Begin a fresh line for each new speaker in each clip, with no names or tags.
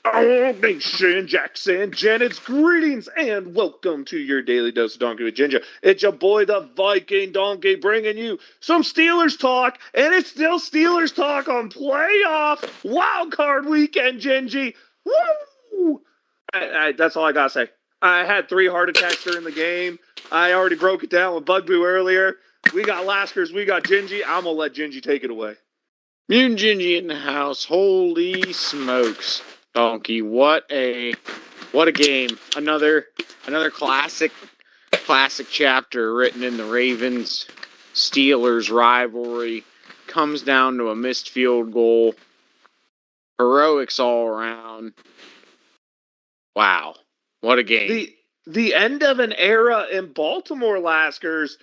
Oh, Nation, Jackson, Janet's greetings, and welcome to your daily dose of Donkey with Ginger. It's your boy, the Viking Donkey, bringing you some Steelers talk, and it's still Steelers talk on playoff wildcard weekend, Gingy. Woo! That's all I gotta say. I had 3 heart attacks during the game. I already broke it down with Bugboo earlier. We got Laskers, we got Gingy. I'm gonna let Gingy take it away.
Mutant Gingy in the house. Holy smokes, Donkey! What a game! Another classic chapter written in the Ravens Steelers rivalry. Comes down to a missed field goal. Heroics all around. Wow, what a game!
The end of an era in Baltimore, Laskers.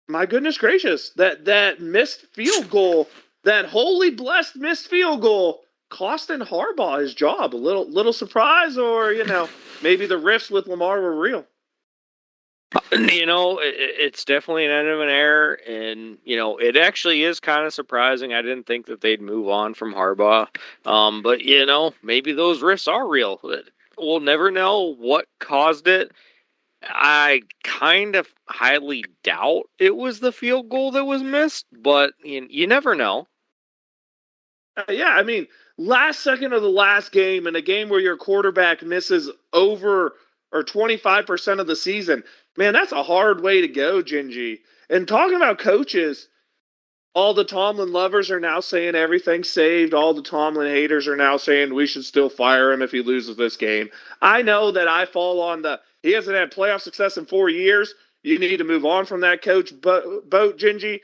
My goodness gracious, that missed field goal, that holy blessed missed field goal, costing Harbaugh his job. A little surprise, or maybe the riffs with Lamar were real.
It's definitely an end of an era, and it actually is kind of surprising. I didn't think that they'd move on from Harbaugh, but maybe those riffs are real. We'll never know what caused it. I kind of highly doubt it was the field goal that was missed, but you never know.
Yeah, I mean, last second of the last game, in a game where your quarterback misses over or 25% of the season, man, that's a hard way to go, Gingy. And talking about coaches, all the Tomlin lovers are now saying everything's saved. All the Tomlin haters are now saying we should still fire him if he loses this game. I know that I fall on he hasn't had playoff success in 4 years. You need to move on from that coach boat, Gingy.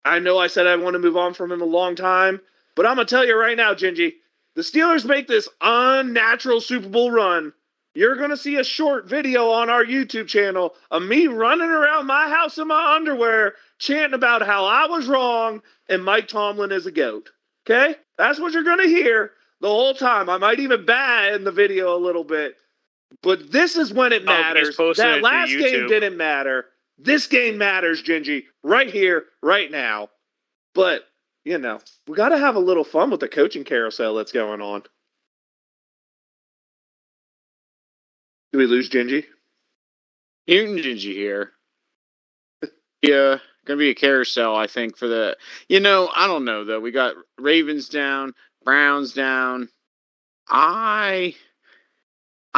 I know I said I want to move on from him a long time, but I'm going to tell you right now, Gingy, the Steelers make this unnatural Super Bowl run. You're going to see a short video on our YouTube channel of me running around my house in my underwear chanting about how I was wrong and Mike Tomlin is a goat. Okay? That's what you're going to hear the whole time. I might even bat in the video a little bit. But this is when it matters. That last game didn't matter. This game matters, Gingy. Right here, right now. But, we got to have a little fun with the coaching carousel that's going on. Do we lose Gingy?
Mutant Gingy here. Yeah, gonna be a carousel, I think, for the... I don't know, though. We got Ravens down, Browns down.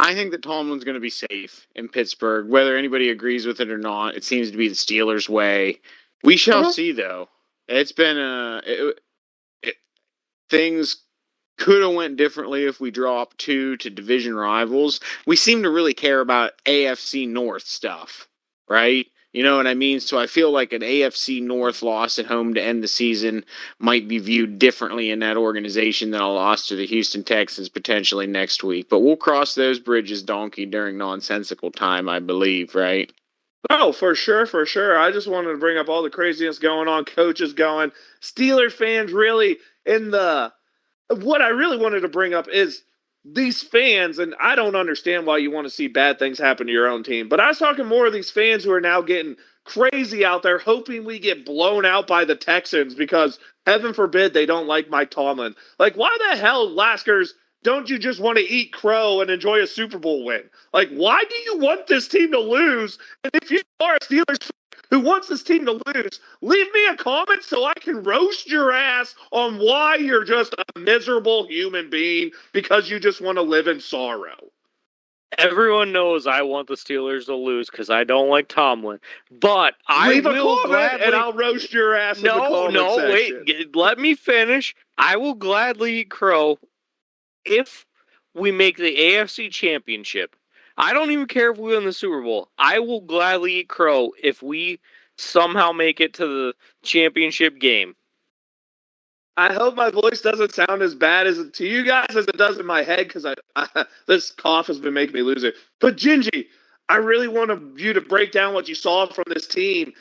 I think that Tomlin's going to be safe in Pittsburgh. Whether anybody agrees with it or not, it seems to be the Steelers' way. We shall see, though. It's been things could have went differently if we dropped 2 to division rivals. We seem to really care about AFC North stuff, right? You know what I mean? So I feel like an AFC North loss at home to end the season might be viewed differently in that organization than a loss to the Houston Texans potentially next week. But we'll cross those bridges, Donkey, during nonsensical time, I believe, right?
Oh, for sure, for sure. I just wanted to bring up all the craziness going on, coaches going, Steeler fans really what I really wanted to bring up is these fans, and I don't understand why you want to see bad things happen to your own team, but I was talking more of these fans who are now getting crazy out there hoping we get blown out by the Texans because, heaven forbid, they don't like Mike Tomlin. Like, why the hell, Laskers, don't you just want to eat crow and enjoy a Super Bowl win? Like, why do you want this team to lose? And if you are a Steelers fan who wants this team to lose, leave me a comment so I can roast your ass on why you're just a miserable human being because you just want to live in sorrow.
Everyone knows I want the Steelers to lose because I don't like Tomlin. But
leave a comment and I'll roast your ass in the comment section.
Wait. Let me finish. I will gladly eat crow if we make the AFC Championship. I don't even care if we win the Super Bowl. I will gladly eat crow if we somehow make it to the championship game.
I hope my voice doesn't sound as bad to you guys as it does in my head because this cough has been making me lose it. But Gingy, I really want you to break down what you saw from this team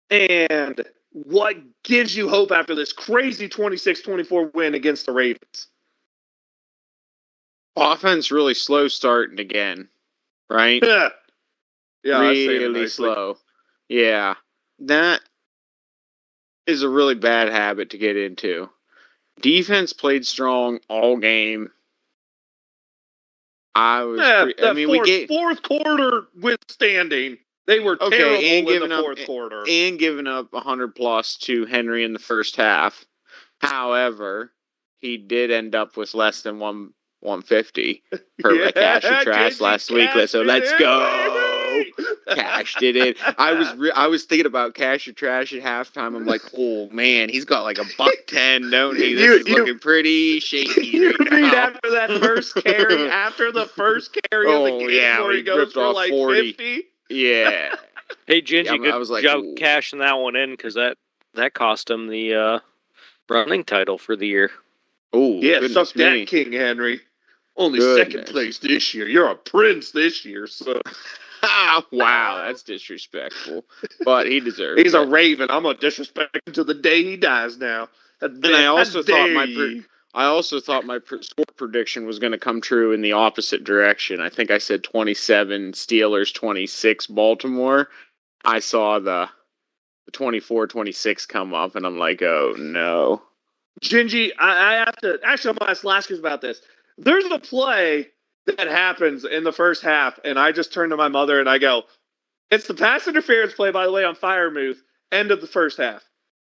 and what gives you hope after this crazy 26-24 win against the Ravens.
Offense really slow starting again, right?
Yeah,
really slow. Yeah, that is a really bad habit to get into. Defense played strong all game. I was.
I mean, fourth quarter withstanding, they were terrible in the fourth quarter.
And giving up 100+ to Henry in the first half. However, he did end up with less than 150 per cash or trash last week. So let's go. Cashed it in. I was thinking about cash or trash at halftime. I'm like, oh man, he's got like $110, don't he? This is looking pretty shaky.
You mean after that first carry, after the first carry of the game where he goes for like 40. 50?
Yeah.
Hey, Gingy, good job cashing that one in because that cost him the running title for the year.
Oh, yeah, suck that, King Henry. Only second place this year. You're a prince this year, so.
Wow, that's disrespectful. But he deserves it.
He's a Raven. I'm going to disrespect him until the day he dies now.
And I also thought my score prediction was going to come true in the opposite direction. I think I said 27 Steelers, 26 Baltimore. I saw the 24-26 come up, and I'm like, oh, no.
Gingy, I have to – actually, I'm going to ask Laskers about this. There's a play that happens in the first half, and I just turn to my mother and I go, it's the pass interference play, by the way, on Firemouth, end of the first half.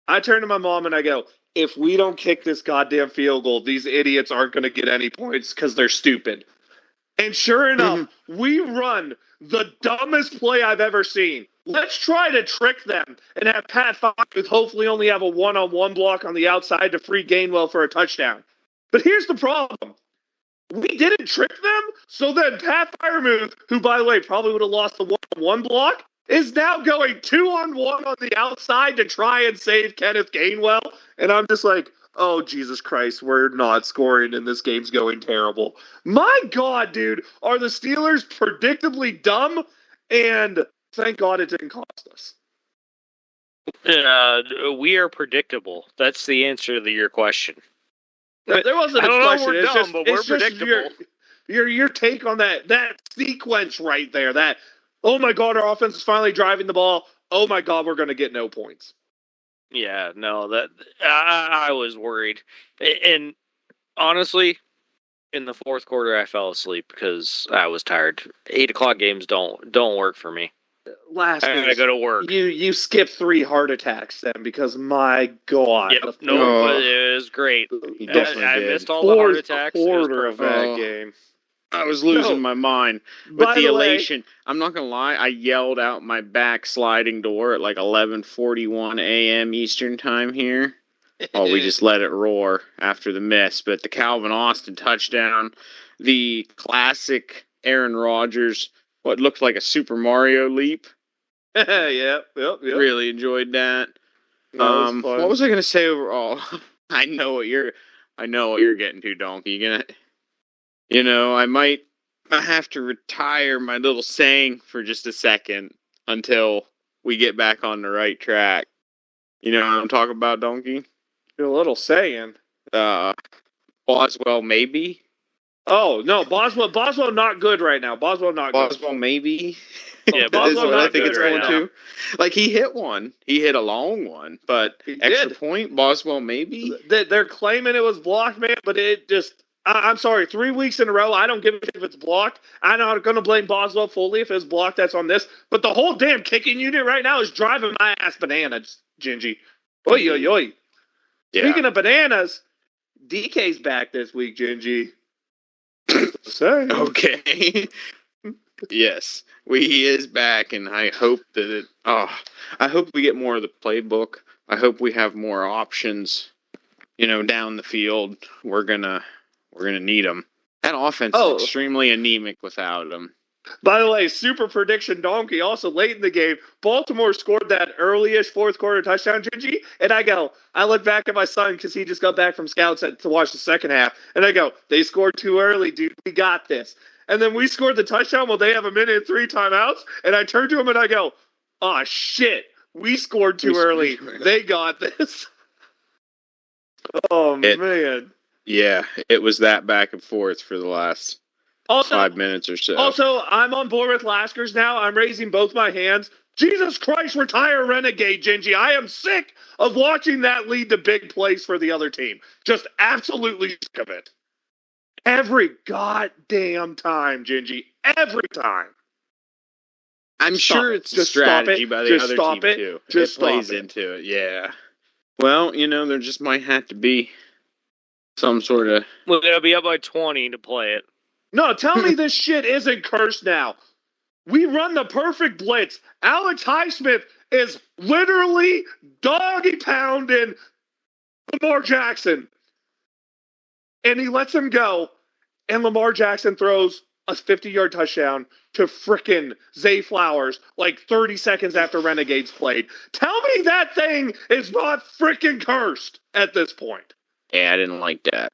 I turn to my mom and I go, if we don't kick this goddamn field goal, these idiots aren't going to get any points because they're stupid. And sure enough, we run the dumbest play I've ever seen. Let's try to trick them and have Pat Firemouth hopefully only have a one-on-one block on the outside to free Gainwell for a touchdown. But here's the problem. We didn't trick them, so then Pat Firemouth, who, by the way, probably would have lost the one-on-one block, is now going 2-on-1 on the outside to try and save Kenneth Gainwell. And I'm just like, oh, Jesus Christ, we're not scoring and this game's going terrible. My God, dude, are the Steelers predictably dumb? And thank God it didn't cost us.
We are predictable. That's the answer to your question.
There wasn't a question.
We're dumb, but we're predictable.
Your take on that sequence right there. That, oh my God, our offense is finally driving the ball. Oh my God, we're going to get no points.
Yeah, no, that I was worried, and honestly, in the fourth quarter, I fell asleep because I was tired. 8:00 games don't work for me. I gotta go to work.
You skipped 3 heart attacks then because my God.
Yep, but it was great. I missed all the heart attacks.
Quarter of that game.
I was losing my mind. But the elation, I'm not going to lie, I yelled out my back sliding door at like 11:41 a.m. Eastern time here. Oh, we just let it roar after the miss. But the Calvin Austin touchdown, the classic Aaron Rodgers, what looked like a Super Mario leap.
Yep.
Really enjoyed that. What was I going to say overall? I know what you're getting to, Donkey. I might have to retire my little saying for just a second until we get back on the right track. You know what I'm talking about, Donkey?
Your little saying.
Boswell, maybe?
Oh, no, Boswell not good right now. Boswell,
maybe?
Yeah, Boswell not
I think
good
it's
right
going
now.
to. Like, he hit one. He hit a long one. But extra point, Boswell, maybe?
They're claiming it was blocked, man, but it just... I'm sorry, 3 weeks in a row, I don't give a shit if it's blocked. I'm not going to blame Boswell fully if it's blocked, that's on this. But the whole damn kicking unit right now is driving my ass bananas, Gingy. Oi, oi, oi. Yeah. Speaking of bananas, DK's back this week, Gingy. Sorry.
Okay. Yes, he is back, and I hope that I hope we get more of the playbook. I hope we have more options, down the field. We're gonna need them. That offense is extremely anemic without them.
By the way, super prediction donkey. Also late in the game, Baltimore scored that early-ish fourth quarter touchdown, Gingy. And I look back at my son because he just got back from scouts to watch the second half. And I go, they scored too early, dude. We got this. And then we scored the touchdown while they have 1 minute and 3 timeouts. And I turn to him and I go, oh, shit. We scored too early. They got this. Man.
Yeah, it was that back and forth for the last 5 minutes or so.
Also, I'm on board with Laskers now. I'm raising both my hands. Jesus Christ, retire Renegade, Gingy. I am sick of watching that lead to big plays for the other team. Just absolutely sick of it. Every goddamn time, Gingy. Every time.
I'm sure it's a strategy by the other team, too. It plays into it, yeah. Well, there just might have to be some sort of...
We're going to be up by 20 to play it.
No, tell me this shit isn't cursed now. We run the perfect blitz. Alex Highsmith is literally doggy pounding Lamar Jackson. And he lets him go. And Lamar Jackson throws a 50-yard touchdown to frickin' Zay Flowers like 30 seconds after Renegades played. Tell me that thing is not frickin' cursed at this point.
Yeah, I didn't like that.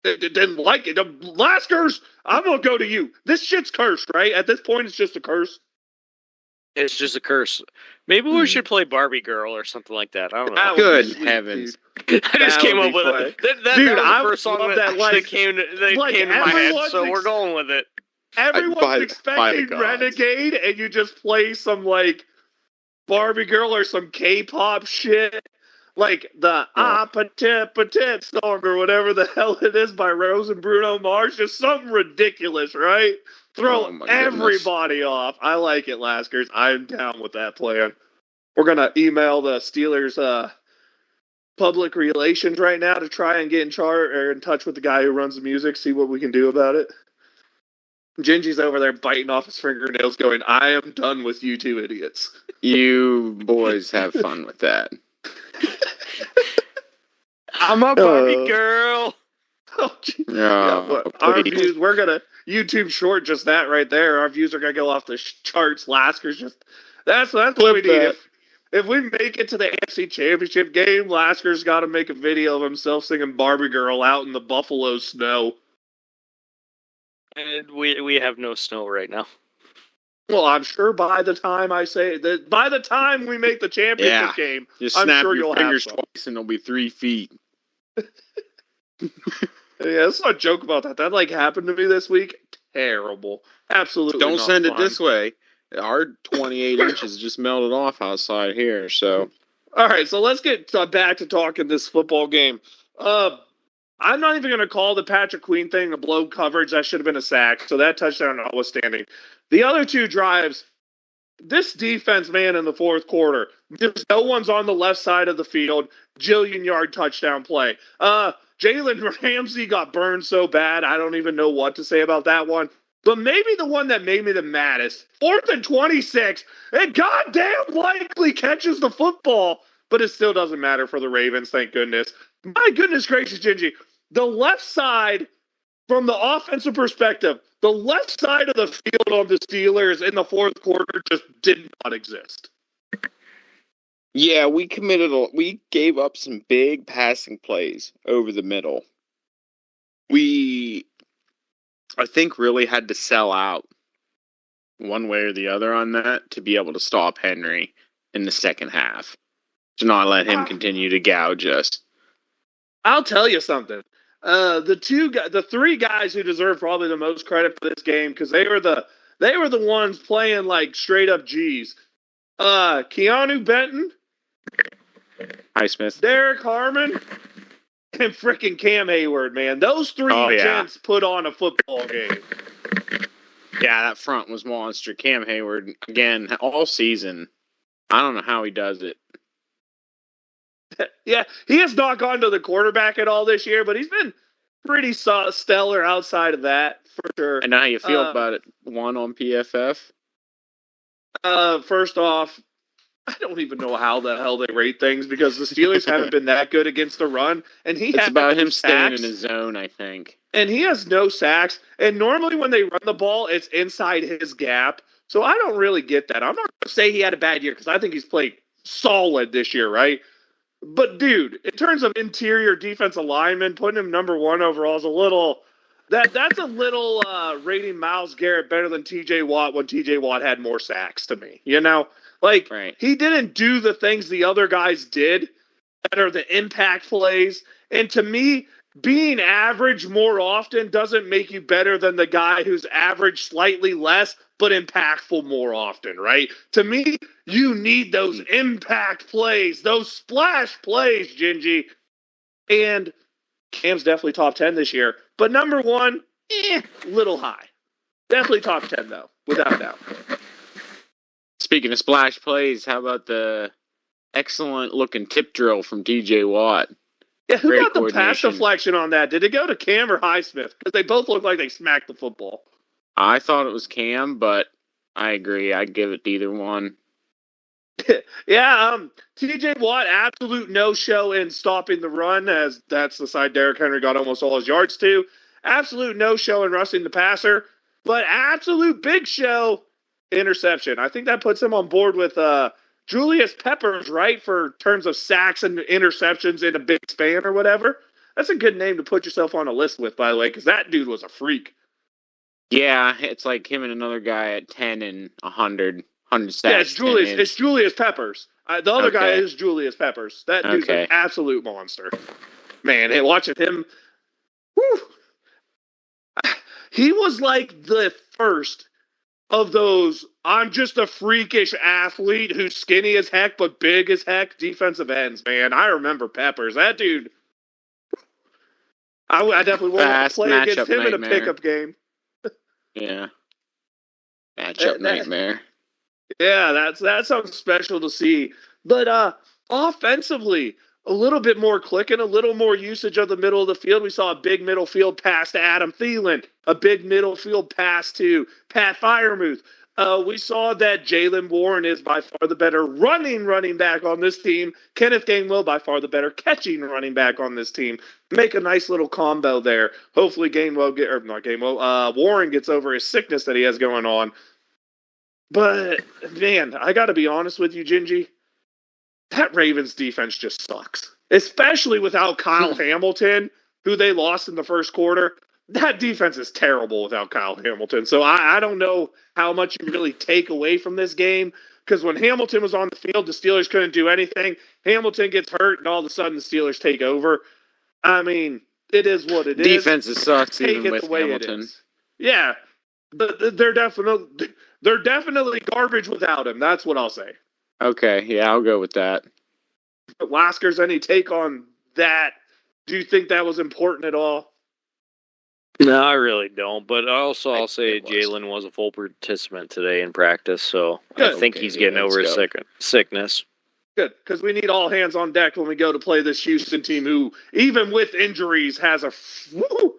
Didn't like it. Laskers, I'm going to go to you. This shit's cursed, right? At this point, it's just a curse.
It's just a curse. Maybe we should play Barbie Girl or something like that. I don't know.
Good heavens.
I just came up with it. That was the first song that came to my head, so we're going with it.
Everyone's expecting Renegade, and you just play some, Barbie Girl or some K-pop shit. Like the Petit song or whatever the hell it is by Rose and Bruno Mars. Just something ridiculous, right? Throw everybody off. I like it, Laskers. I'm down with that plan. We're going to email the Steelers public relations right now to try and get in touch with the guy who runs the music, see what we can do about it. Gingy's over there biting off his fingernails going, I am done with you two idiots.
You boys have fun with that.
I'm a Barbie girl.
Our views, we're gonna YouTube short just that right there. Our views are gonna go off the charts. Lasker's that's what we need. If we make it to the AFC Championship game, Lasker's got to make a video of himself singing "Barbie Girl" out in the Buffalo snow.
And we have no snow right now.
Well, I'm sure by the time by the time we make the championship game,
just
I'm
snap
sure
your
you'll
fingers
have
twice and it'll be 3 feet.
Yeah, let's not joke about that. That happened to me this week. Terrible. Absolutely.
Don't send it this way. Our 28 inches just melted off outside here. So,
all right. So let's get back to talking this football game. I'm not even going to call the Patrick Queen thing a blow coverage. That should have been a sack. So that touchdown notwithstanding. The other two drives, this defense, man, in the fourth quarter, just no one's on the left side of the field. Jillion-yard touchdown play. Jalen Ramsey got burned so bad, I don't even know what to say about that one. But maybe the one that made me the maddest, 4th and 26, it goddamn likely catches the football, but it still doesn't matter for the Ravens, thank goodness. My goodness gracious, Gingy, the left side, from the offensive perspective, the left side of the field on the Steelers in the fourth quarter just did not exist.
Yeah, we gave up some big passing plays over the middle. We, I think, really had to sell out one way or the other on that to be able to stop Henry in the second half. To not let him continue to gouge us.
I'll tell you something. The three guys who deserve probably the most credit for this game, because they were the ones playing like straight up G's. Keanu Benton,
Highsmith,
Derek Harmon, and freaking Cam Hayward, man. Those three gents put on a football game.
Yeah, that front was monster. Cam Hayward, again, all season. I don't know how he does it.
Yeah, he has not gone to the quarterback at all this year, but he's been pretty stellar outside of that, for sure.
And how you feel about it? One on PFF?
First off, I don't even know how the hell they rate things because the Steelers haven't been that good against the run. And it's
about him staying in his zone, I think.
And he has no sacks. And normally when they run the ball, it's inside his gap. So I don't really get that. I'm not going to say he had a bad year because I think he's played solid this year, right? But, dude, in terms of interior defensive lineman, putting him number 1 overall is a little that's a little rating Myles Garrett better than T.J. Watt when T.J. Watt had more sacks to me, you know? He didn't do the things the other guys did that are the impact plays. And to me, being average more often doesn't make you better than the guy who's average slightly less but impactful more often, right? To me, you need those impact plays, those splash plays, Gingy. And Cam's definitely top 10 this year. But number one, little high. Definitely top 10, though, without a doubt.
Speaking of splash plays, how about the excellent-looking tip drill from TJ Watt?
Yeah, who
Great
got the pass
coordination.
deflection on that? Did it go to Cam or Highsmith? Because they both look like they smacked the football.
I thought it was Cam, but I agree. I'd give it to either one.
Yeah, TJ Watt, absolute no-show in stopping the run, as that's the side Derrick Henry got almost all his yards to. Absolute no-show in rushing the passer, but absolute big show interception. I think that puts him on board with Julius Peppers, right, for terms of sacks and interceptions in a big span or whatever. That's a good name to put yourself on a list with, by the way, because that dude was a freak.
Yeah, it's like him and another guy at 10 and 100 sacks.
Yeah, it's Julius Peppers. The other guy is Julius Peppers. That dude's an absolute monster. Man, hey, watching him, whew, he was like the first of those I'm just a freakish athlete who's skinny as heck but big as heck defensive ends, man. I remember Peppers. That dude, I definitely want to play against him in a pickup game.
Yeah. Matchup nightmare.
Yeah, that sounds special to see. But offensively, a little bit more clicking, a little more usage of the middle of the field. We saw a big middle field pass to Adam Thielen, a big middle field pass to Pat Freiermuth. We saw that Jaylen Warren is by far the better running back on this team. Kenneth Gainwell by far the better catching running back on this team. Make a nice little combo there. Hopefully Warren gets over his sickness that he has going on. But, man, I got to be honest with you, Gingy. That Ravens defense just sucks. Especially without Kyle Hamilton, who they lost in the first quarter. That defense is terrible without Kyle Hamilton. So I don't know how much you really take away from this game. Because when Hamilton was on the field, the Steelers couldn't do anything. Hamilton gets hurt, and all of a sudden the Steelers take over. I mean, it is what it is.
Defenses sucks even with Hamilton.
Yeah, but they're definitely garbage without him. That's what I'll say.
Okay, yeah, I'll go with that.
Laskers, any take on that? Do you think that was important at all?
No, I really don't. But also, I'll say Jalen was a full participant today in practice, so I think he's getting over his sickness.
Good, because we need all hands on deck when we go to play this Houston team who, even with injuries, has a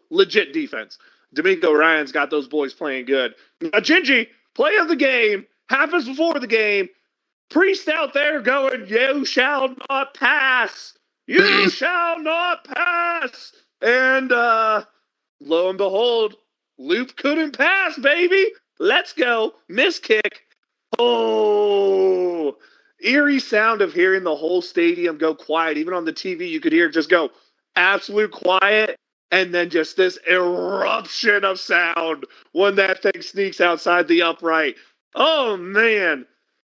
legit defense. D'Amico Ryan's got those boys playing good. Now, Gingy, play of the game, happens before the game. Priest out there going, you shall not pass. You shall not pass. And lo and behold, Loop couldn't pass, baby. Let's go. Miss kick. Oh, eerie sound of hearing the whole stadium go quiet. Even on the TV, you could hear it just go absolute quiet. And then just this eruption of sound when that thing sneaks outside the upright. Oh, man.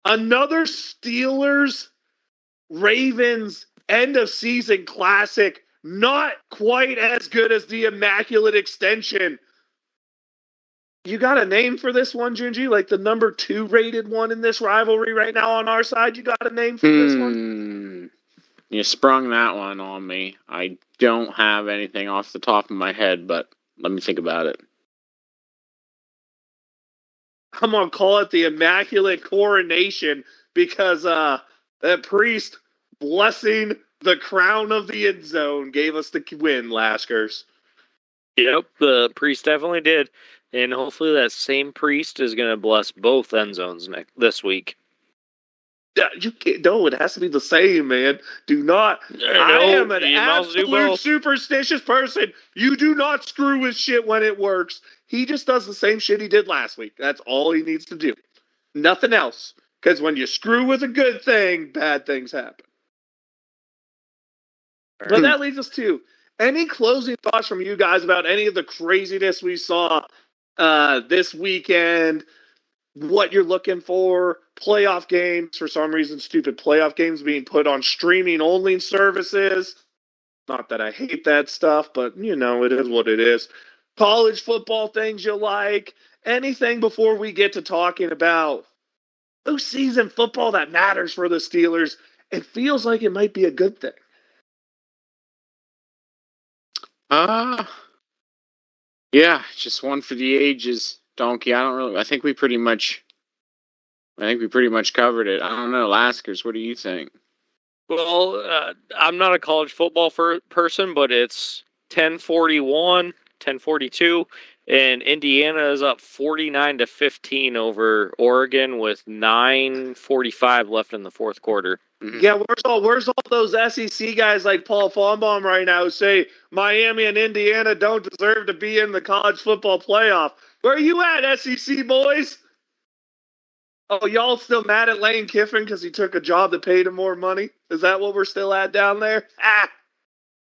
Another Steelers-Ravens end-of-season classic. Not quite as good as the Immaculate Extension. You got a name for this one, Gingy? Like the number 2 rated one in this rivalry right now on our side? You got a name for this one?
You sprung that one on me. I don't have anything off the top of my head, but let me think about it.
I'm going to call it the Immaculate Coronation because that Priest blessing the crown of the end zone gave us the win, Laskers.
Yep, the Priest definitely did. And hopefully that same Priest is going to bless both end zones this week.
You can't. No, it has to be the same, man. Do not. I am an absolute superstitious person. You do not screw with shit when it works. He just does the same shit he did last week. That's all he needs to do. Nothing else. Because when you screw with a good thing, bad things happen. But that leads us to any closing thoughts from you guys about any of the craziness we saw this weekend. What you're looking for, playoff games, for some reason, stupid playoff games being put on streaming only services. Not that I hate that stuff, but it is what it is. College football things you like, anything before we get to talking about postseason football that matters for the Steelers. It feels like it might be a good thing.
Yeah, just one for the ages, Donkey. I think we pretty much covered it. I don't know, Laskers, what do you think?
Well, I'm not a college football person, but it's 10:41, 10:42, and Indiana is up 49-15 over Oregon with 9:45 left in the fourth quarter.
Mhm.
Yeah, where's all those SEC guys like Paul Fonbaum right now who say Miami and Indiana don't deserve to be in the college football playoff? Where are you at, SEC boys? Oh, y'all still mad at Lane Kiffin because he took a job that paid him more money? Is that what we're still at down there? I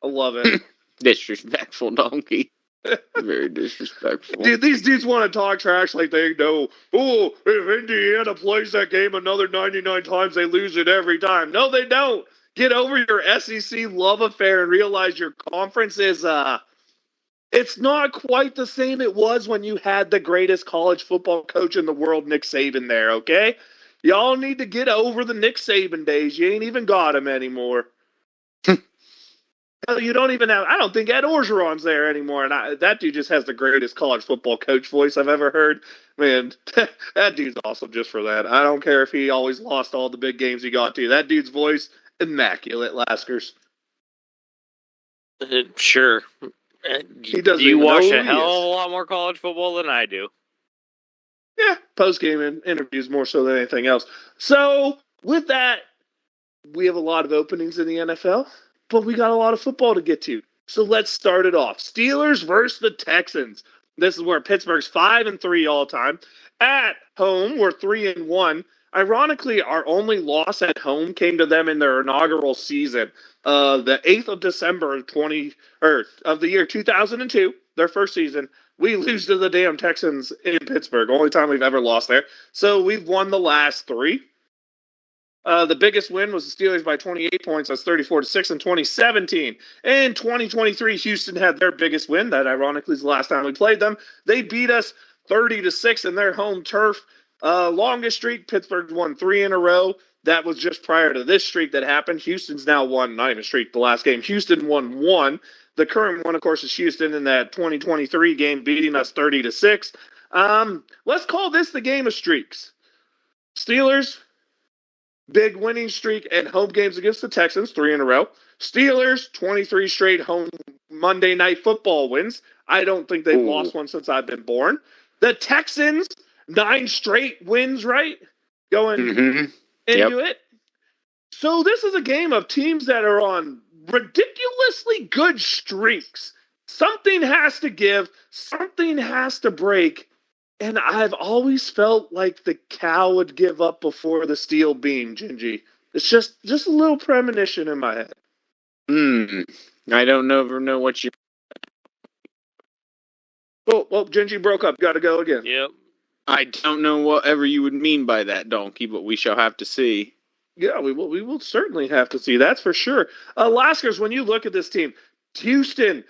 love it.
Disrespectful, Donkey. Very disrespectful.
Dude, these dudes want to talk trash like they know, oh, if Indiana plays that game another 99 times, they lose it every time. No, they don't. Get over your SEC love affair and realize your conference is, it's not quite the same it was when you had the greatest college football coach in the world, Nick Saban, there, okay? Y'all need to get over the Nick Saban days. You ain't even got him anymore. You don't even have. I don't think Ed Orgeron's there anymore, and that dude just has the greatest college football coach voice I've ever heard. Man, that dude's awesome just for that. I don't care if he always lost all the big games he got to. That dude's voice, immaculate, Laskers.
Sure.
He doesn't
You
even
watch
know who
a
he
hell
is.
of a lot more college football than I do.
Yeah, post-game interviews more so than anything else. So, with that, we have a lot of openings in the NFL, but we got a lot of football to get to. So let's start it off. Steelers versus the Texans. This is where Pittsburgh's 5-3 all time. At home, we're 3-1. Ironically, our only loss at home came to them in their inaugural season, the 8th of December of the year 2002, their first season. We lose to the damn Texans in Pittsburgh. Only time we've ever lost there. So we've won the last three. The biggest win was the Steelers by 28 points. That's 34-6 in 2017. In 2023, Houston had their biggest win. That ironically is the last time we played them. They beat us 30-6 in their home turf. Longest streak, Pittsburgh won 3 in a row. That was just prior to this streak that happened. Houston's now won, not even a streak, the last game. Houston won 1. The current one, of course, is Houston in that 2023 game, beating us 30-6. Let's call this the game of streaks. Steelers, big winning streak at home games against the Texans, 3 in a row. Steelers, 23 straight home Monday Night Football wins. I don't think they've lost one since I've been born. The Texans, 9 straight wins, right? Going into it. So this is a game of teams that are on ridiculously good streaks. Something has to give. Something has to break. And I've always felt like the cow would give up before the steel beam, Gingy. It's just a little premonition in my head.
I don't ever know what you.
Well, Gingy broke up. Got to go again.
Yep.
I don't know whatever you would mean by that, Donkey, but we shall have to see.
Yeah, we will certainly have to see. That's for sure. Laskers, when you look at this team, Houston,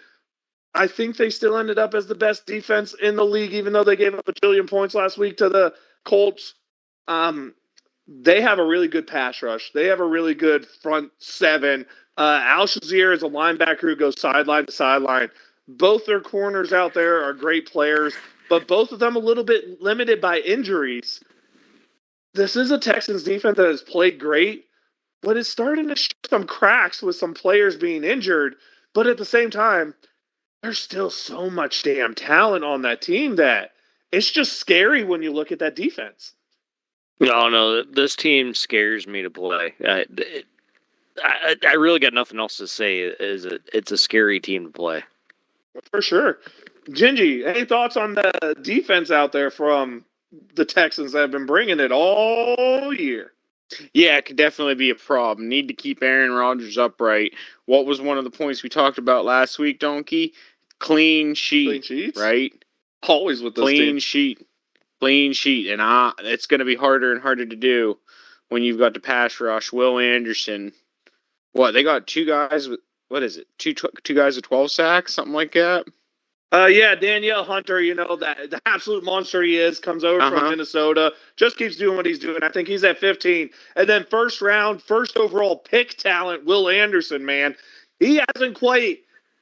I think they still ended up as the best defense in the league, even though they gave up a billion points last week to the Colts. They have a really good pass rush. They have a really good front seven. Al Shazier is a linebacker who goes sideline to sideline. Both their corners out there are great players, but both of them a little bit limited by injuries. This is a Texans defense that has played great, but it's starting to show some cracks with some players being injured. But at the same time, there's still so much damn talent on that team that it's just scary when you look at that defense.
No, this team scares me to play. I really got nothing else to say. It's a scary team to play.
For sure. Gingy, any thoughts on the defense out there from the Texans that have been bringing it all year?
Yeah, it could definitely be a problem. Need to keep Aaron Rodgers upright. What was one of the points we talked about last week, Donkey? Clean sheet.
Clean sheets?
Right?
Always with this
clean sheet. Clean sheet. And it's going to be harder and harder to do when you've got the pass rush. Will Anderson. What, they got 2 guys with, what is it? Two guys with 12 sacks? Something like that?
Yeah, Danielle Hunter, the absolute monster he is, comes over from Minnesota, just keeps doing what he's doing. I think he's at 15. And then first overall pick talent, Will Anderson, man. He hasn't quite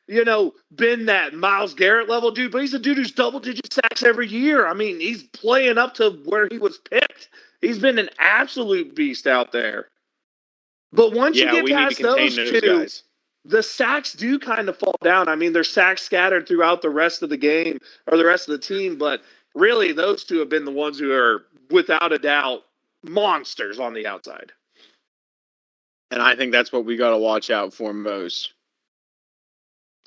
been that Myles Garrett level dude, but he's a dude who's double-digit sacks every year. I mean, he's playing up to where he was picked. He's been an absolute beast out there. But once you
Yeah,
get
we need to
past
contain
those
those
two,
guys.
the sacks do kind of fall down. I mean, there's sacks scattered throughout the rest of the game or the rest of the team, but really those two have been the ones who are, without a doubt, monsters on the outside.
And I think that's what we got to watch out for most.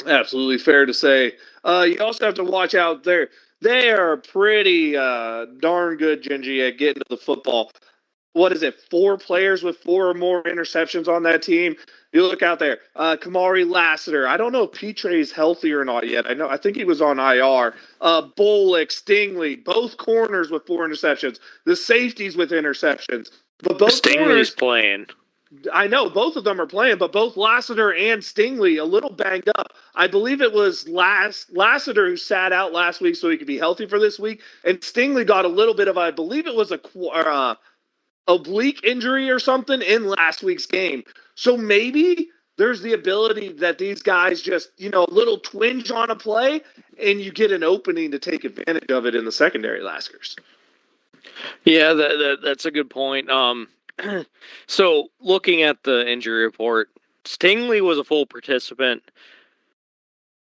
Absolutely fair to say. You also have to watch out there. They are pretty darn good, Gingy, at getting to the football. What is it? 4 players with 4 or more interceptions on that team. You look out there. Kamari Lassiter. I don't know if Petre's healthy or not yet. I think he was on IR. Bullock, Stingley, both corners with 4 interceptions. The safeties with interceptions. But both
Stingley's
corners
playing.
I know both of them are playing, but both Lassiter and Stingley a little banged up. I believe it was Lassiter who sat out last week so he could be healthy for this week, and Stingley got a little bit of, I believe it was a oblique injury or something in last week's game. So maybe there's the ability that these guys just, a little twinge on a play, and you get an opening to take advantage of it in the secondary, Laskers.
Yeah, that's a good point. So looking at the injury report, Stingley was a full participant.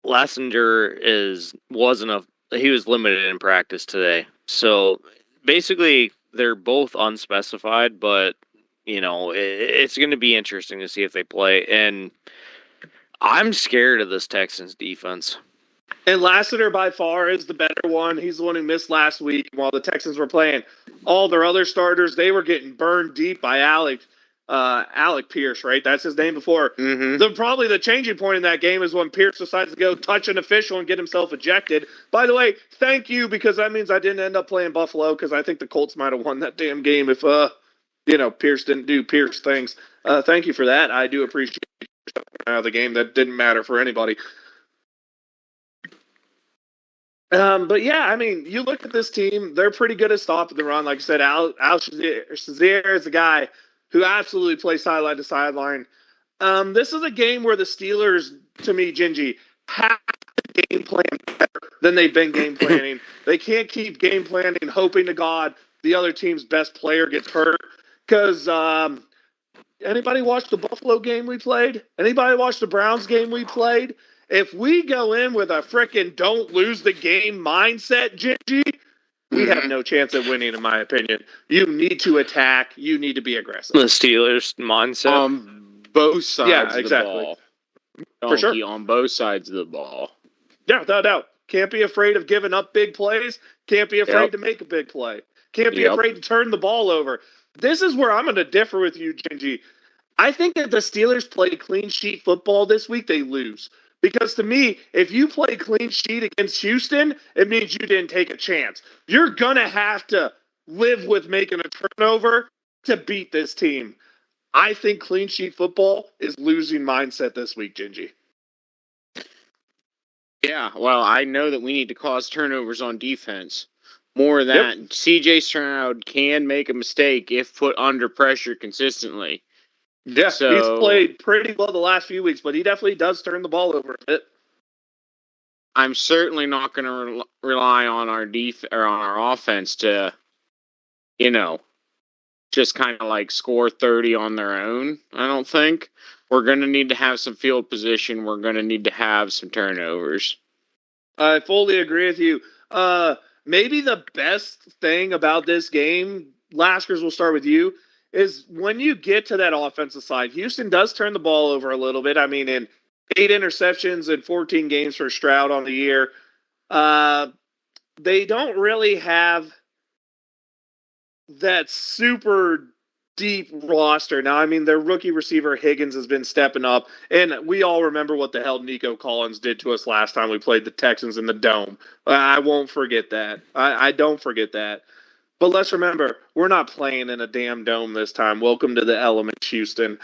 Lassiter he was limited in practice today. So basically they're both unspecified, but it's going to be interesting to see if they play. And I'm scared of this Texans defense.
And Lassiter by far is the better one. He's the one who missed last week while the Texans were playing. All their other starters, they were getting burned deep by Alec Pierce, right? That's his name before.
Mm-hmm.
Probably the changing point in that game is when Pierce decides to go touch an official and get himself ejected. By the way, thank you, because that means I didn't end up playing Buffalo, because I think the Colts might have won that damn game if Pierce didn't do Pierce things. Thank you for that. I do appreciate the game that didn't matter for anybody. But yeah, I mean, you look at this team; they're pretty good at stopping the run. Like I said, Al Shazier is a guy who absolutely plays sideline to sideline. This is a game where the Steelers, to me, Gingy, have to game plan better than they've been game planning. They can't keep game planning, hoping to God the other team's best player gets hurt. Because anybody watch the Buffalo game we played? Anybody watch the Browns game we played? If we go in with a frickin' don't lose the game mindset, Gingy, we have no chance of winning, in my opinion. You need to attack. You need to be aggressive.
The Steelers mindset.
On both sides of the ball.
For sure.
On both sides of the ball.
Yeah, without doubt. Can't be afraid of giving up big plays. Can't be afraid to make a big play. Can't be afraid to turn the ball over. This is where I'm going to differ with you, Gingy. I think that the Steelers play clean sheet football this week, they lose. Because to me, if you play clean sheet against Houston, it means you didn't take a chance. You're going to have to live with making a turnover to beat this team. I think clean sheet football is losing mindset this week, Gingy.
Yeah, well, I know that we need to cause turnovers on defense. More of that. Yep. CJ Stroud can make a mistake if put under pressure consistently.
Yeah, he's played pretty well the last few weeks, but he definitely does turn the ball over a bit.
I'm certainly not going to rely on our on our offense to, just kind of like score 30 on their own. I don't think we're going to need to have some field position. We're going to need to have some turnovers.
I fully agree with you. Maybe the best thing about this game, Laskers, will start with you, is when you get to that offensive side, Houston does turn the ball over a little bit. I mean, in 8 interceptions and 14 games for Stroud on the year, they don't really have that super deep roster. Now, I mean, their rookie receiver Higgins has been stepping up, and we all remember what the hell Nico Collins did to us last time we played the Texans in the Dome. I won't forget that. I don't forget that. But let's remember, we're not playing in a damn dome this time. Welcome to the elements, Houston.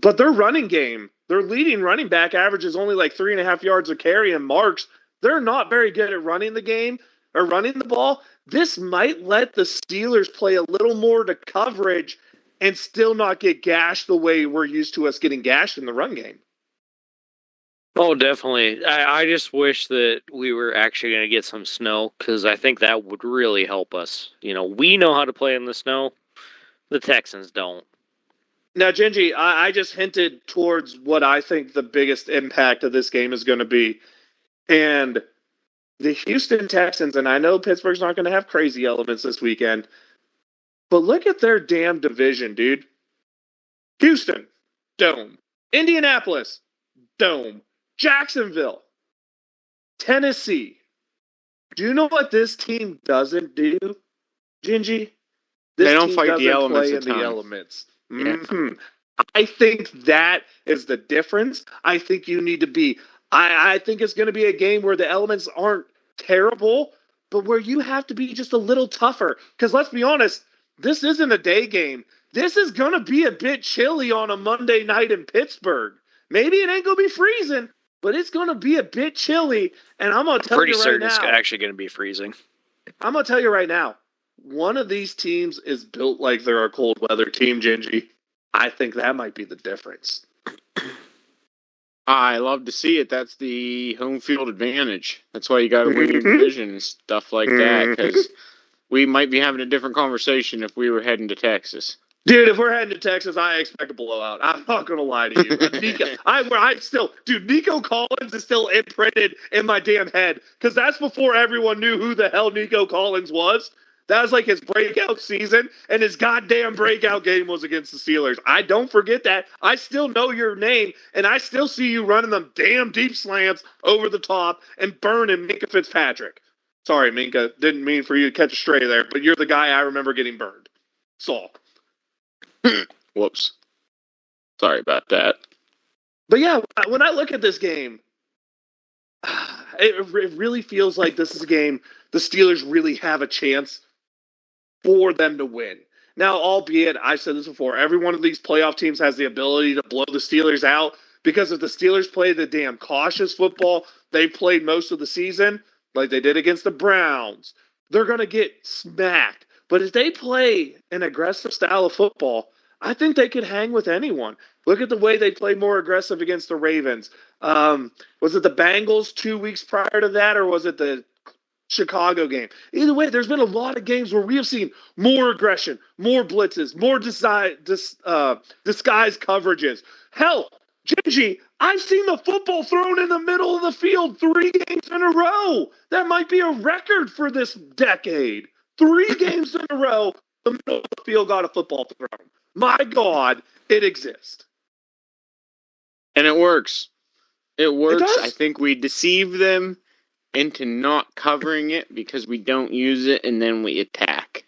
But their running game, their leading running back average is only like 3.5 yards a carry and marks. They're not very good at running the game or running the ball. This might let the Steelers play a little more to coverage and still not get gashed the way we're used to us getting gashed in the run game.
Oh, definitely. I just wish that we were actually going to get some snow because I think that would really help us. We know how to play in the snow. The Texans don't.
Now, Gingy, I just hinted towards what I think the biggest impact of this game is going to be. And the Houston Texans, and I know Pittsburgh's not going to have crazy elements this weekend, but look at their damn division, dude. Houston, dome. Indianapolis, dome. Jacksonville, Tennessee. Do you know what this team doesn't do, Gingy?
They
This
don't
team
fight the
doesn't
elements
play
a
in the
ton.
elements.
Yeah.
Mm-hmm. I think that is the difference. I think you need to be. I think it's going to be a game where the elements aren't terrible, but where you have to be just a little tougher. Because let's be honest, this isn't a day game. This is going to be a bit chilly on a Monday night in Pittsburgh. Maybe it ain't going to be freezing, but it's going to be a bit chilly. And I'm going to tell
Pretty
you right
certain it's
now.
actually going to be freezing.
I'm going to tell you right now. One of these teams is built like they're a cold weather team, Gingy. I think that might be the difference.
I love to see it. That's the home field advantage. That's why you got to win your division and stuff like that, because we might be having a different conversation if we were heading to Texas.
Dude, if we're heading to Texas, I expect a blowout. I'm not gonna lie to you. Nico Collins is still imprinted in my damn head because that's before everyone knew who the hell Nico Collins was. That was like his breakout season, and his goddamn breakout game was against the Steelers. I don't forget that. I still know your name, and I still see you running them damn deep slants over the top and burning Minka Fitzpatrick. Sorry, Minka. Didn't mean for you to catch a stray there, but you're the guy I remember getting burned. Saul.
Whoops. Sorry about that.
But yeah, when I look at this game, it really feels like this is a game the Steelers really have a chance for them to win. Now, albeit, I've said this before, every one of these playoff teams has the ability to blow the Steelers out because if the Steelers play the damn cautious football they played most of the season, like they did against the Browns, they're going to get smacked. But if they play an aggressive style of football, I think they could hang with anyone. Look at the way they played more aggressive against the Ravens. Was it the Bengals 2 weeks prior to that, or was it the Chicago game? Either way, there's been a lot of games where we have seen more aggression, more blitzes, more disguised coverages. Hell, Gingy, I've seen the football thrown in the middle of the field 3 games in a row. That might be a record for this decade. 3 games in a row, the middle of the field got a football thrown. My God, it exists.
And it works. It works.
does?
I think we deceive them into not covering it because we don't use it and then we attack.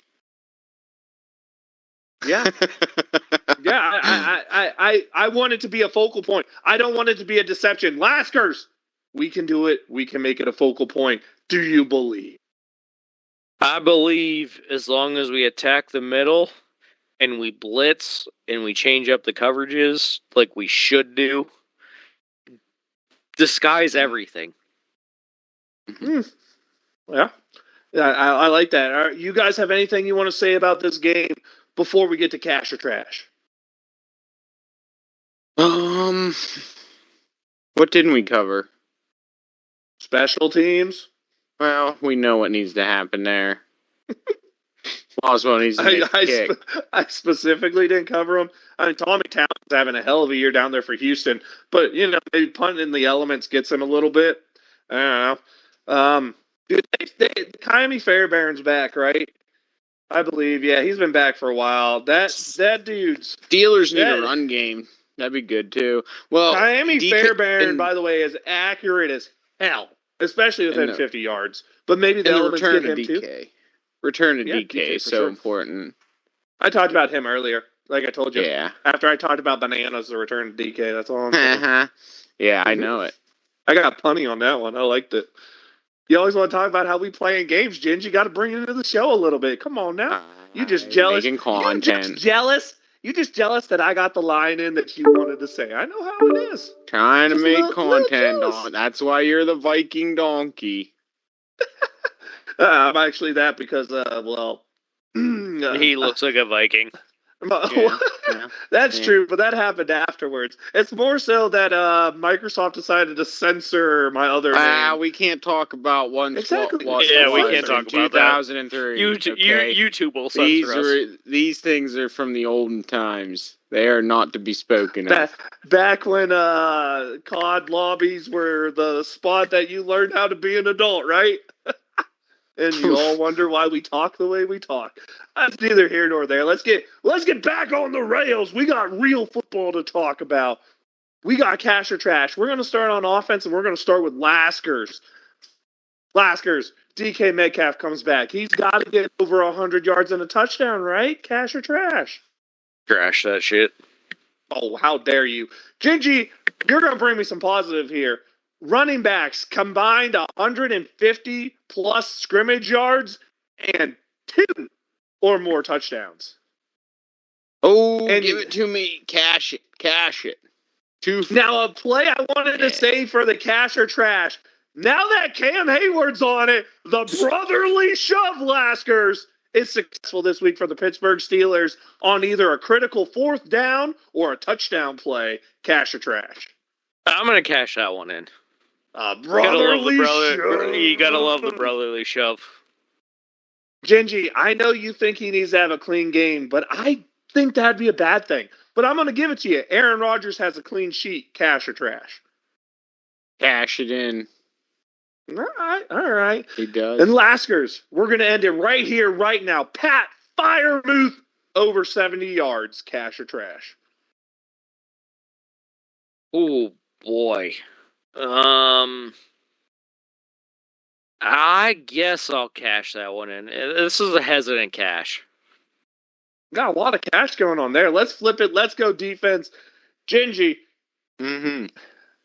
Yeah. Yeah, I want it to be a focal point. I don't want it to be a deception. Laskers, we can do it. We can make it a focal point. Do you believe?
I believe as long as we attack the middle and we blitz and we change up the coverages like we should do, disguise everything.
Yeah. I like that. You guys have anything you want to say about this game before we get to cash or trash?
What didn't we cover?
Special teams.
Well, we know what needs to happen there. Oswald needs to make a kick.
I specifically didn't cover them. I mean, Tommy Townsend's having a hell of a year down there for Houston, but maybe punting in the elements gets him a little bit. I don't know. Dude, Kyrie Fairbairn's back, right? I believe. Yeah, he's been back for a while. That dude's
Steelers need a run game. That'd be good too. Well,
Kyrie Fairbairn, by the way, is accurate as hell, especially within 50 yards. But maybe the elements
return
get him
to DK.
too.
Return to DK is so important.
I talked about him earlier, like I told you.
Yeah.
After I talked about bananas, the return to DK. That's all I'm saying.
Yeah, I know it.
I got punny on that one. I liked it. You always want to talk about how we play in games, Ginge. You got to bring it into the show a little bit. Come on now. You just jealous.
Making content.
You just jealous that I got the line in that you wanted to say. I know how it is.
Trying to make content on. That's why you're the Viking donkey.
I'm actually that because,
he looks like a Viking.
Yeah, yeah,
That's
yeah.
true, but that happened afterwards. It's more so that Microsoft decided to censor my other name.
We can't talk about
Exactly.
what
Still
Yeah, we
was
can't
censored.
talk
in
about that.
2003. Okay,
YouTube will censor us.
these things are from the olden times. They are not to be spoken of.
Back when COD lobbies were the spot that you learned how to be an adult, right? And you all wonder why we talk the way we talk. That's neither here nor there. Let's get back on the rails. We got real football to talk about. We got cash or trash. We're going to start on offense, and we're going to start with Laskers. Laskers, DK Metcalf comes back. He's got to get over 100 yards and a touchdown, right? Cash or trash?
Trash that shit.
Oh, how dare you. Gingy, you're going to bring me some positive here. Running backs combined 150 plus scrimmage yards and 2 or more touchdowns.
Oh, and give it to me. Cash it. Cash it.
Now, a play I wanted to say for the cash or trash. Now that Cam Hayward's on it, the brotherly shove, Laskers, is successful this week for the Pittsburgh Steelers on either a critical 4th down or a touchdown play. Cash or trash?
I'm going to cash that one in.
Brotherly shove.
You gotta love the brotherly shove.
Gingy, I know you think he needs to have a clean game, but I think that'd be a bad thing. But I'm going to give it to you. Aaron Rodgers has a clean sheet. Cash or trash?
Cash it in.
All right.
He does.
And Laskers, we're going to end it right here, right now. Pat Firemuth over 70 yards. Cash or trash?
Oh, boy. I guess I'll cash that one in. This is a hesitant cash.
Got a lot of cash going on there. Let's flip it. Let's go defense. Gingy.
Mm-hmm.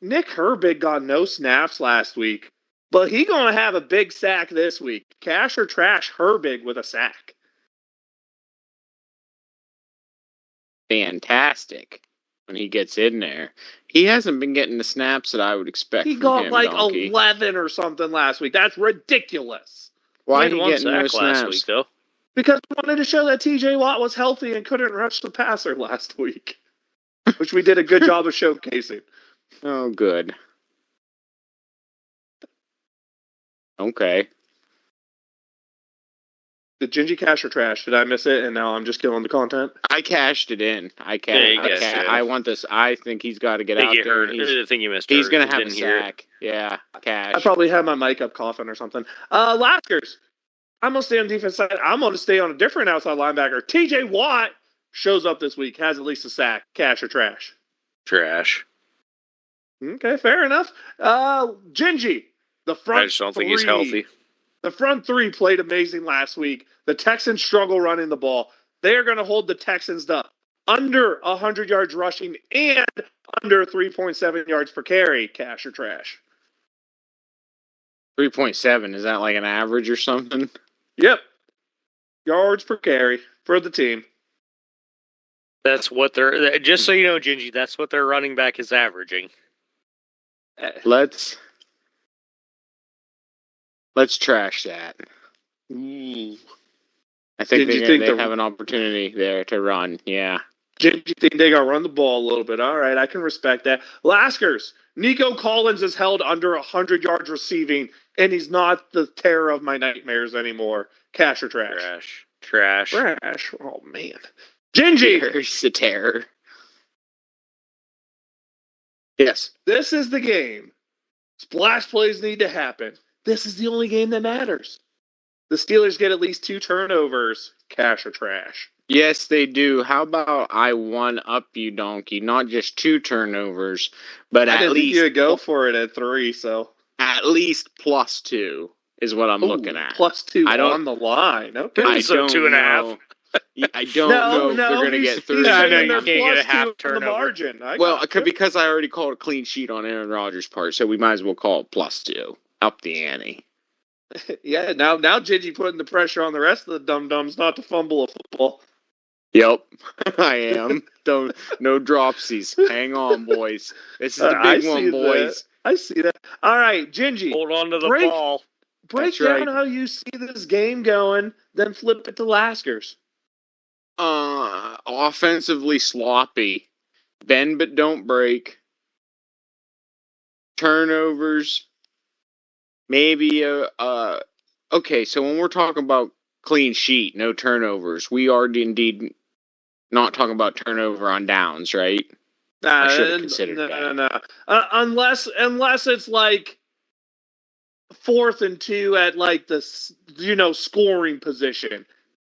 Nick Herbig got no snaps last week, but he going to have a big sack this week. Cash or trash, Herbig with a sack?
Fantastic when he gets in there. He hasn't been getting the snaps that I would expect.
He
from
got
him,
like
Donkey.
11 or something last week. That's ridiculous.
Why
He
did he
had one
get no
sack last
snaps?
week, though.
Because we wanted to show that TJ Watt was healthy and couldn't rush the passer last week, which we did a good job of showcasing.
Oh, good. Okay.
Did Gingy cash or trash? Did I miss it? And now I'm just killing the content.
I cashed it in. I want this. I think he's got to get out there.
I think you missed.
He's going to have a sack. Yeah, cash.
I probably had my mic up coughing or something. Laskers. I'm going to stay on defense side. I'm going to stay on a different outside linebacker. TJ Watt shows up this week, has at least a sack. Cash or trash?
Trash.
Okay, fair enough. Gingy, the front
I just don't think he's healthy.
The front 3 played amazing last week. The Texans struggle running the ball. They are going to hold the Texans to under 100 yards rushing and under 3.7 yards per carry. Cash or trash?
3.7. Is that like an average or something?
Yep. Yards per carry for the team.
That's what they're. Just so you know, Gingy, that's what their running back is averaging.
Let's trash that.
Ooh.
I think they have an opportunity there to run. Yeah.
Gingy think they got to run the ball a little bit. All right, I can respect that. Laskers, Nico Collins is held under 100 yards receiving, and he's not the terror of my nightmares anymore. Cash or trash?
Trash.
Oh, man. Gingy!
He's a terror.
Yes. This is the game. Splash plays need to happen. This is the only game that matters. The Steelers get at least 2 turnovers. Cash or trash?
Yes, they do. How about I one-up you, Donkey? Not just 2 turnovers, but at least...
you would go for it at 3, so...
At least +2 is what I'm looking at.
+2 on the line. Okay.
I don't
2.5.
I don't know if they're going to get 3.
No, you
they're
can't get a half
+2
turnover.
on the margin.
Because I already called a clean sheet on Aaron Rodgers' part, so we might as well call it +2. Up the ante.
Yeah, now Gingy putting the pressure on the rest of the dum-dums not to fumble a football.
Yep, I am. No dropsies. Hang on, boys. This is the big one, boys.
I see that. All right, Gingy.
Hold on to the ball.
Break down how you see this game going, then flip it to Laskers.
Offensively sloppy. Bend but don't break. Turnovers. Maybe okay, so when we're talking about clean sheet, no turnovers, we are indeed not talking about turnover on downs, right? I should have considered that.
No. Unless it's like 4th and 2 at like the scoring position.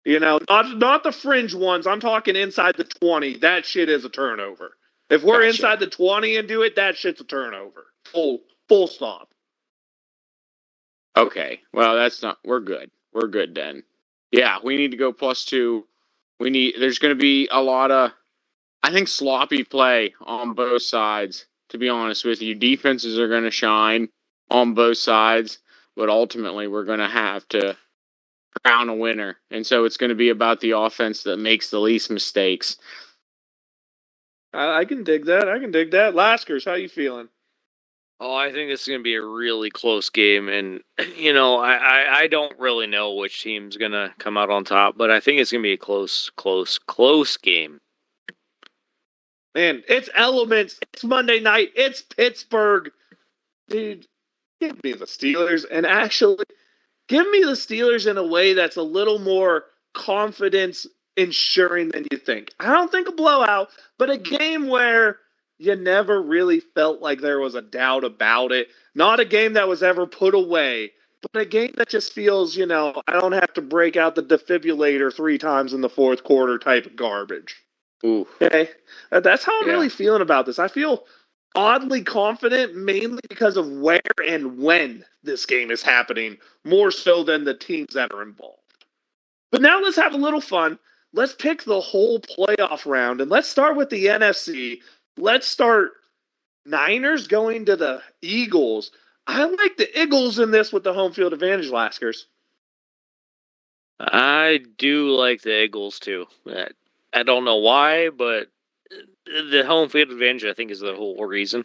Not the fringe ones. I'm talking inside the 20. That shit is a turnover. If we're
Gotcha.
inside the 20 and do it, that shit's a turnover. Full stop.
Okay. Well, that's not. We're good. We're good then. Yeah, we need to go +2. There's going to be a lot of, I think, sloppy play on both sides. To be honest with you, defenses are going to shine on both sides, but ultimately we're going to have to crown a winner, and so it's going to be about the offense that makes the least mistakes.
I can dig that. Laskers, how you feeling?
Oh, I think this is going to be a really close game, and I don't really know which team's going to come out on top, but I think it's going to be a close game.
Man, it's elements. It's Monday night. It's Pittsburgh. Dude, give me the Steelers. And actually, give me the Steelers in a way that's a little more confidence ensuring than you think. I don't think a blowout, but a game where you never really felt like there was a doubt about it. Not a game that was ever put away, but a game that just feels, I don't have to break out the defibrillator 3 times in the 4th quarter type of garbage.
Ooh.
Okay. That's how I'm really feeling about this. I feel oddly confident mainly because of where and when this game is happening, more so than the teams that are involved. But now let's have a little fun. Let's pick the whole playoff round, and let's start with the NFC. Let's start Niners going to the Eagles. I like the Eagles in this with the home field advantage, Laskers.
I do like the Eagles too. I don't know why, but the home field advantage, I think, is the whole reason.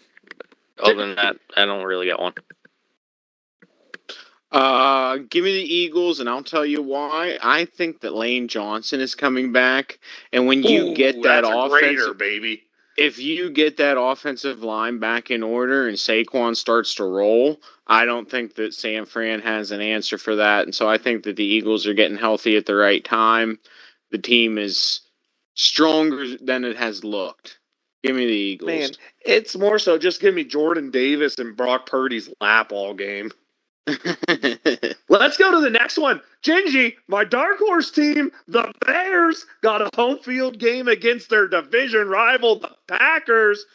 Other than that, I don't really get one.
Give me the Eagles, and I'll tell you why. I think that Lane Johnson is coming back, and when you get that offensive,
baby.
If you get that offensive line back in order and Saquon starts to roll, I don't think that San Fran has an answer for that, and so I think that the Eagles are getting healthy at the right time. The team is stronger than it has looked. Give me the Eagles.
Man, it's more so just give me Jordan Davis and Brock Purdy's lap all game. Let's go to the next one. Gingy, my dark horse team, the Bears, got a home field game against their division rival, the Packers.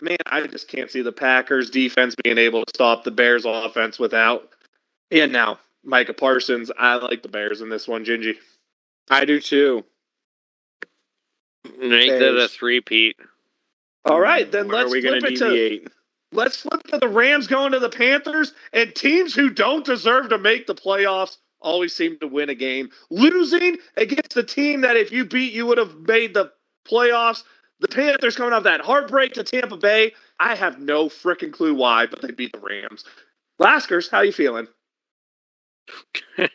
Man, I just can't see the Packers defense being able to stop the Bears offense without. And now, Micah Parsons. I like the Bears in this one, Gingy.
I do too.
Make that a 3-peat.
All right, then let's flip it to... Let's flip to the Rams going to the Panthers, and teams who don't deserve to make the playoffs always seem to win a game. Losing against the team that if you beat, you would have made the playoffs. The Panthers coming off that heartbreak to Tampa Bay. I have no freaking clue why, but they beat the Rams. Laskers, how you feeling?
I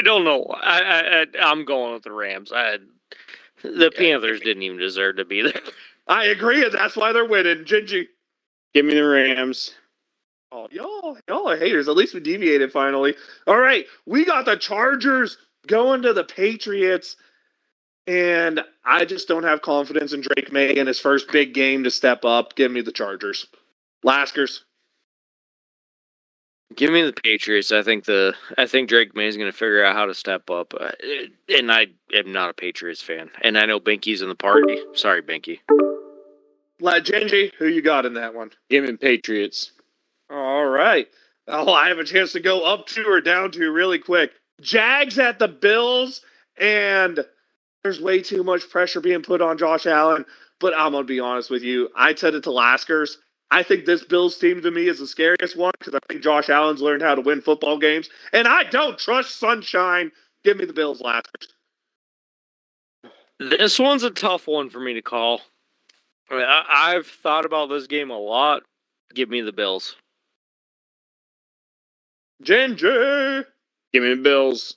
don't know. I'm going with the Rams. The Panthers didn't even deserve to be there.
I agree, and that's why they're winning. Gingy.
Give me the Rams.
Oh, y'all are haters. At least we deviated finally. All right, we got the Chargers going to the Patriots, and I just don't have confidence in Drake May in his first big game to step up. Give me the Chargers. Laskers.
Give me the Patriots. I think Drake May is going to figure out how to step up. And I am not a Patriots fan. And I know Binky's in the party. Sorry, Binky.
Genji, who you got in that one?
Give me Patriots.
All right. Oh, I have a chance to go up 2 or down 2 really quick. Jags at the Bills, and there's way too much pressure being put on Josh Allen. But I'm going to be honest with you. I said it to Laskers. I think this Bills team to me is the scariest one because I think Josh Allen's learned how to win football games. And I don't trust Sunshine. Give me the Bills, Laskers.
This one's a tough one for me to call. I mean, I've thought about this game a lot. Give me the Bills.
Ginger.
Give me the Bills.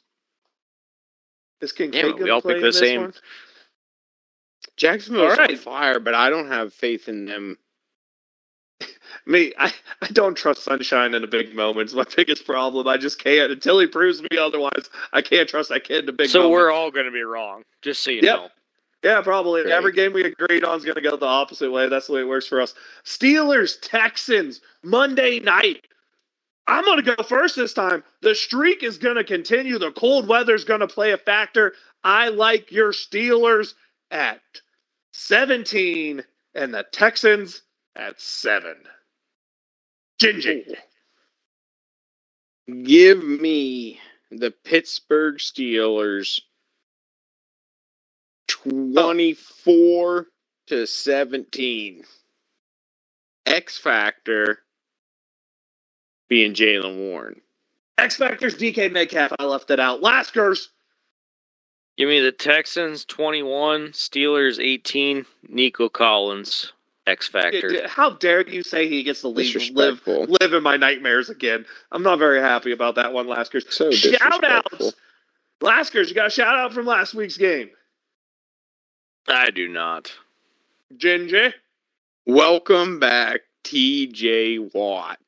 Is Kincaid
Yeah,
going
we
to
all
play
picked
in
the
this
same.
one?
Jacksonville's
All right.
on fire, but I don't have faith in them.
I don't trust Sunshine in the big moments. My biggest problem. I just can't. Until he proves me otherwise, I can't trust that kid in the big
So
moments.
we're all going to be wrong, just so you
Yep.
know.
Yeah, probably.
Great.
Every game we agreed on is going to go the opposite way. That's the way it works for us. Steelers, Texans, Monday night. I'm going to go first this time. The streak is going to continue. The cold weather is going to play a factor. I like your Steelers at 17 and the Texans at 7. Gingy.
Give me the Pittsburgh Steelers 24-17. X Factor being Jalen Warren.
X Factor's DK Metcalf. I left it out. Laskers.
Give me the Texans 21, Steelers 18, Nico Collins, X Factor.
How dare you say he gets to live
Disrespectful.
in my nightmares again? I'm not very happy about that one, Laskers.
So
Shout
disrespectful.
outs. Laskers, you got a shout out from last week's game.
I do not.
Gingy.
Welcome back, TJ Watt.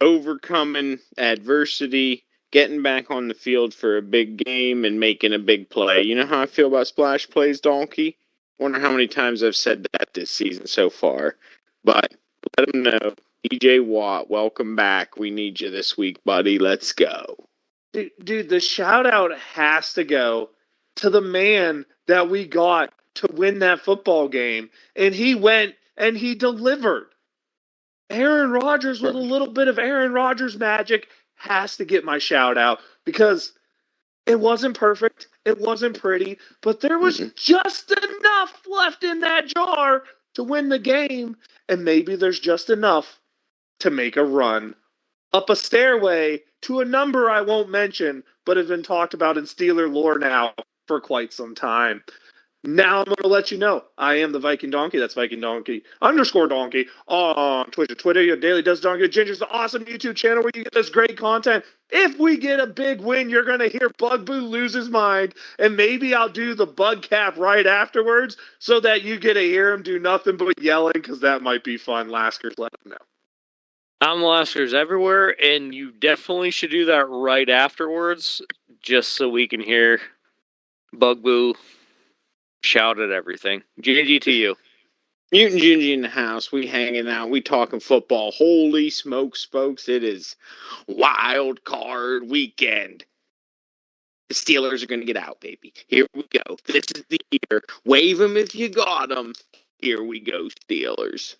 Overcoming adversity, getting back on the field for a big game, and making a big play. You know how I feel about splash plays, Donkey? Wonder how many times I've said that this season so far. But let them know. TJ Watt, welcome back. We need you this week, buddy. Let's go.
Dude, the shout out has to go to the man that we got to win that football game. And he went and he delivered. Aaron Rodgers with a little bit of Aaron Rodgers magic has to get my shout out because it wasn't perfect. It wasn't pretty, but there was just enough left in that jar to win the game. And maybe there's just enough to make a run up a stairway to a number I won't mention, but have been talked about in Steeler lore now for quite some time. Now I'm going to let you know. I am the Viking Donkey. That's Viking Donkey _Donkey on Twitter. Your daily does Donkey. Ginger's the awesome YouTube channel where you get this great content. If we get a big win, you're going to hear Bugboo lose his mind, and maybe I'll do the bug cap right afterwards so that you get to hear him do nothing but yelling because that might be fun. Laskers, let him know.
I'm Laskers everywhere, and you definitely should do that right afterwards, just so we can hear Bugboo shout at everything. GG to you.
Mutant Gingy in the house. We hanging out. We talking football. Holy smokes, folks. It is wild card weekend. The Steelers are going to get out, baby. Here we go. This is the year. Wave them if you got them. Here we go, Steelers.